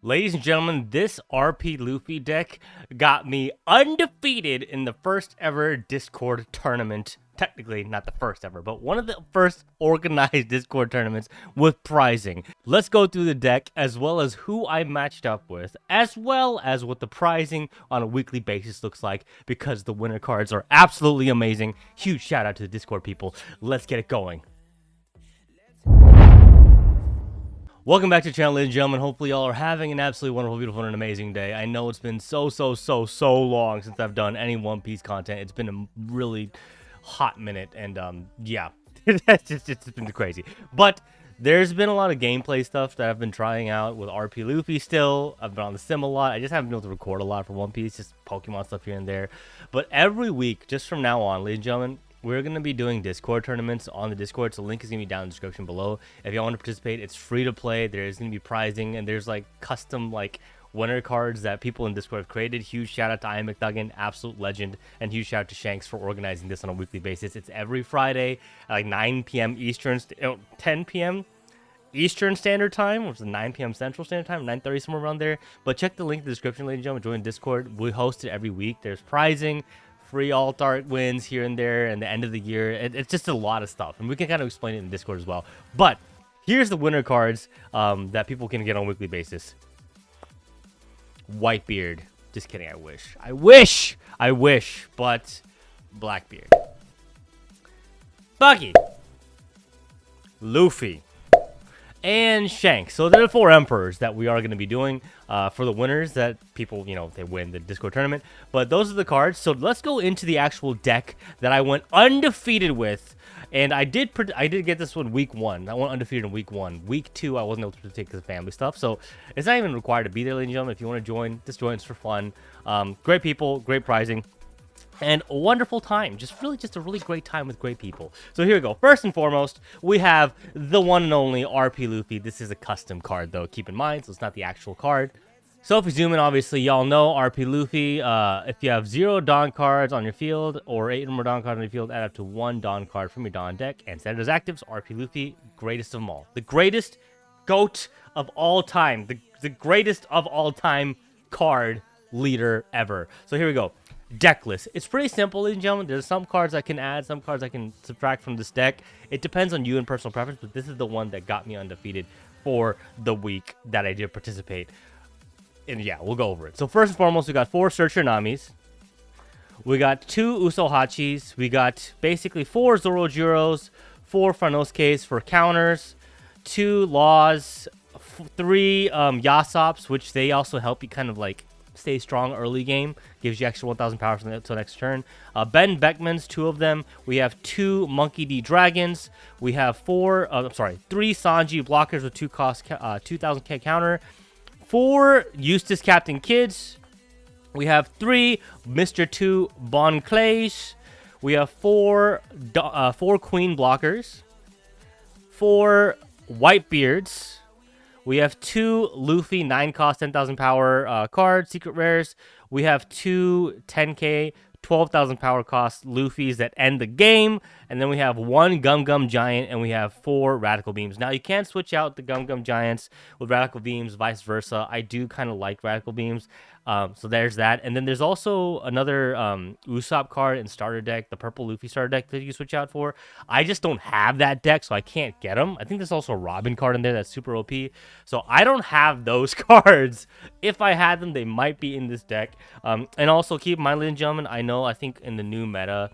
Ladies and gentlemen, this RP Luffy deck got me undefeated in the first ever Discord tournament. Technically, not the first ever, but one of the first organized Discord tournaments with prizing. Let's go through the deck as well as who I matched up with, as well as what the prizing on a weekly basis looks like, because the winner cards are absolutely amazing. Huge shout out to the Discord people. Let's get it going. Welcome back to the channel, ladies and gentlemen. Hopefully y'all are having an absolutely wonderful, beautiful, and amazing day. I know it's been so long since I've done any One Piece content. It's been a really hot minute, and yeah, it's been crazy. But there's been a lot of gameplay stuff that I've been trying out with RP Luffy still. I've been on the sim a lot. I just haven't been able to record a lot for One Piece, just Pokemon stuff here and there. But every week, just from now on, ladies and gentlemen, we're going to be doing Discord tournaments on the Discord, so the link is going to be down in the description below. If y'all want to participate, it's free to play. There's going to be prizing, and there's like custom like winner cards that people in Discord have created. Huge shout out to I Am McDuggan, absolute legend, and huge shout out to Shanks for organizing this on a weekly basis. It's every Friday at like 9 p.m. Eastern, 10 p.m. Eastern Standard Time, which is 9 p.m. Central Standard Time, 9:30, somewhere around there. But check the link in the description, ladies and gentlemen. Join Discord. We host it every week. There's prizing, free alt art wins here and there, and the end of the year. It's just a lot of stuff, and we can kind of explain it in Discord as well. But here's the winner cards that people can get on a weekly basis. Whitebeard. Just kidding. I wish, but Blackbeard. Buggy. Luffy. And Shanks. So there are 4 emperors that we are going to be doing for the winners that people, you know, they win the Discord tournament. But those are the cards. So let's go into the actual deck that I went undefeated with. And I did get this one week 1. I went undefeated in week 1. Week 2, I wasn't able to take the family stuff. So it's not even required to be there, ladies and gentlemen. If you want to join, just join. It's for fun. Great people, great prizing, and a wonderful time. Just a really great time with great people. So here we go. First and foremost, we have the one and only RP Luffy. This is a custom card, though. Keep in mind, so it's not the actual card. So if we zoom in, obviously, y'all know RP Luffy. If you have 0 Dawn cards on your field or 8 or more Dawn cards on your field, add up to 1 Dawn card from your Dawn deck and set it as actives. RP Luffy, greatest of them all. The greatest GOAT of all time. The greatest of all time card leader ever. So here we go. Decklist. It's pretty simple, ladies and gentlemen. There's some cards I can add, some cards I can subtract from this deck. It depends on you and personal preference, but this is the one that got me undefeated for the week that I did participate. And yeah, we'll go over it. So first and foremost, we got 4 Searcher Namis. We got 2 Usohachis. We got basically 4 Zorojiros, 4 Farnosuke's for counters, 2 Laws, 3 Yasops, which they also help you kind of like stay strong early game, gives you extra 1,000 power until next turn. Ben Beckman's, 2 of them. We have 2 Monkey D Dragons. We have 3 Sanji blockers with 2 cost 2,000k counter. 4 Eustace Captain Kids. We have 3 Mr. 2 Bon Clays. We have 4 Queen blockers. 4 Whitebeards. We have 2 Luffy 9 cost 10,000 power cards, secret rares. We have 2 10k 12,000 power cost Luffys that end the game, and then we have 1 Gum Gum Giant, and we have 4 Radical Beams. Now you can switch out the Gum Gum Giants with Radical Beams, vice versa. I do kind of like Radical Beams, so there's that. And then there's also another Usopp card in starter deck, the purple Luffy starter deck that you switch out for. I just don't have that deck, so I can't get them. I think there's also a Robin card in there that's super OP, so I don't have those cards. If I had them, they might be in this deck. And also keep in mind, ladies and gentlemen, I think in the new meta,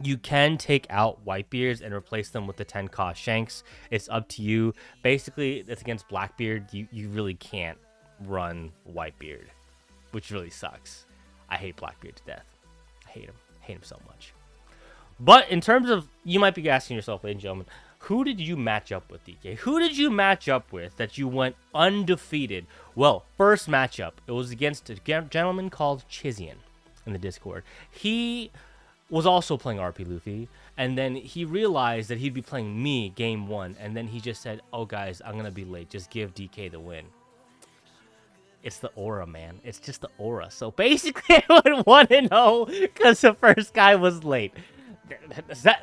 you can take out Whitebeards and replace them with the 10 cost Shanks. It's up to you. Basically, it's against Blackbeard. You really can't run Whitebeard, which really sucks. I hate Blackbeard to death. I hate him so much. But in terms of, you might be asking yourself, ladies and gentlemen, who did you match up with, DK? Who did you match up with that you went undefeated? Well, first matchup, it was against a gentleman called Chizian in the Discord. He was also playing RP Luffy, and then he realized that he'd be playing me game 1, and then he just said, oh guys, I'm gonna be late, just give DK the win. It's the aura, man. It's just the aura. So basically I went 1-0 because the first guy was late.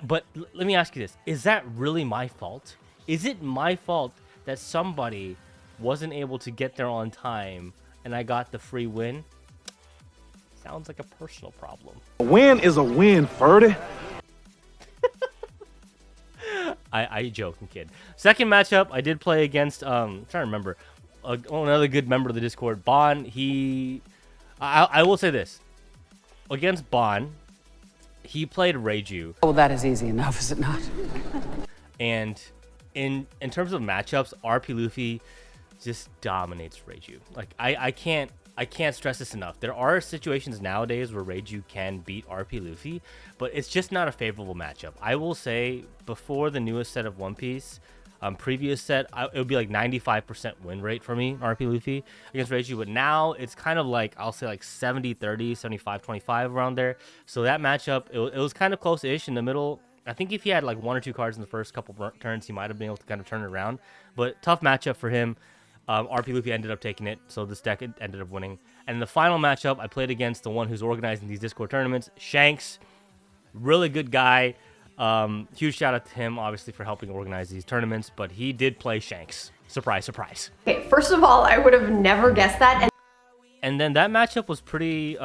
But let me ask you this. Is that really my fault? Is it my fault that somebody wasn't able to get there on time, and I got the free win. Sounds like a personal problem. A win is a win, Ferdy. I joke, I'm kidding. Second matchup, I did play against, I'm trying to remember, another good member of the Discord, Bon. I will say this. Against Bon, he played Reiju. Oh, that is easy enough, is it not? And in terms of matchups, RP Luffy just dominates Reiju. Like, I can't stress this enough. There are situations nowadays where Reiju can beat RP Luffy, but it's just not a favorable matchup. I will say, before the newest set of One Piece, previous set, it would be like 95% win rate for me, RP Luffy, against Reiju. But now it's kind of like, I'll say like 70-30, 75-25 around there. So that matchup, it was kind of close-ish in the middle. I think if he had like 1 or 2 cards in the first couple turns, he might have been able to kind of turn it around. But tough matchup for him. RP Luffy ended up taking it, so this deck ended up winning. And in the final matchup, I played against the one who's organizing these Discord tournaments, Shanks. Really good guy. Huge shout out to him, obviously, for helping organize these tournaments, but he did play Shanks. Surprise, surprise. Okay, first of all, I would have never guessed that. And then that matchup was pretty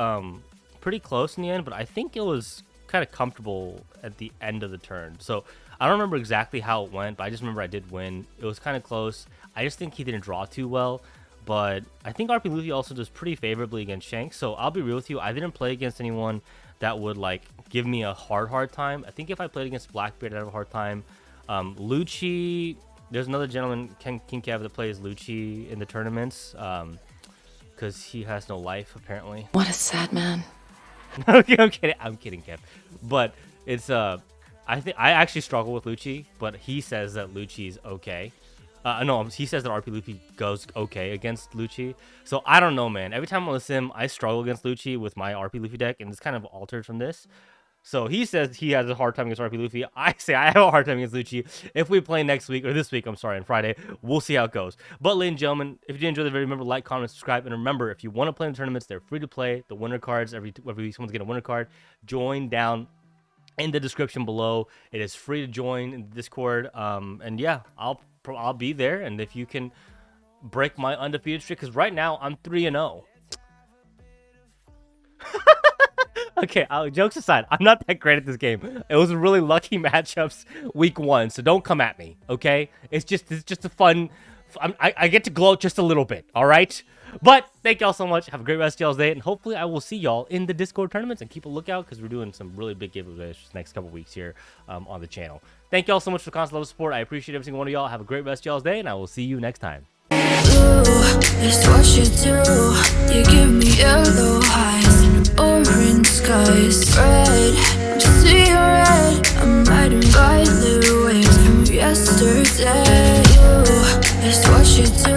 close in the end, but I think it was kind of comfortable at the end of the turn. So I don't remember exactly how it went, but I just remember I did win. It was kind of close. I just think he didn't draw too well, but I think RP Luffy also does pretty favorably against Shanks. So I'll be real with you, I didn't play against anyone that would like give me a hard time. I think if I played against Blackbeard, I'd have a hard time. Lucci, there's another gentleman, King Kev, that plays Lucci in the tournaments, because he has no life apparently. What a sad man. Okay, I'm kidding, Kev. But it's I actually struggle with Lucci, but he says that Lucci's okay. No, he says that RP Luffy goes okay against Lucci. So I don't know, man. Every time I'm on the sim, I struggle against Lucci with my RP Luffy deck, and it's kind of altered from this. So he says he has a hard time against RP Luffy. I say I have a hard time against Lucci. If we play next week, or this week, I'm sorry, on Friday, we'll see how it goes. But ladies and gentlemen, if you did enjoy the video, remember to like, comment, subscribe. And remember, if you want to play in the tournaments, they're free to play. The winner cards, every week someone's getting a winner card. Join down in the description below. It is free to join in the Discord. And yeah, I'll be there. And if you can break my undefeated streak, because right now I'm 3-0. Okay, jokes aside, I'm not that great at this game. It was really lucky matchups week 1, so don't come at me, okay? It's just a fun. I get to gloat just a little bit, all right? But thank y'all so much. Have a great rest of y'all's day, and hopefully I will see y'all in the Discord tournaments. And keep a lookout because we're doing some really big giveaways this next couple weeks here on the channel. Thank y'all so much for the constant love and support. I appreciate every single one of y'all. Have a great rest of y'all's day, and I will see you next time. It's what you do. You give me yellow eyes and orange skies. Red, just see red. I'm riding by the waves from yesterday. It's what you do.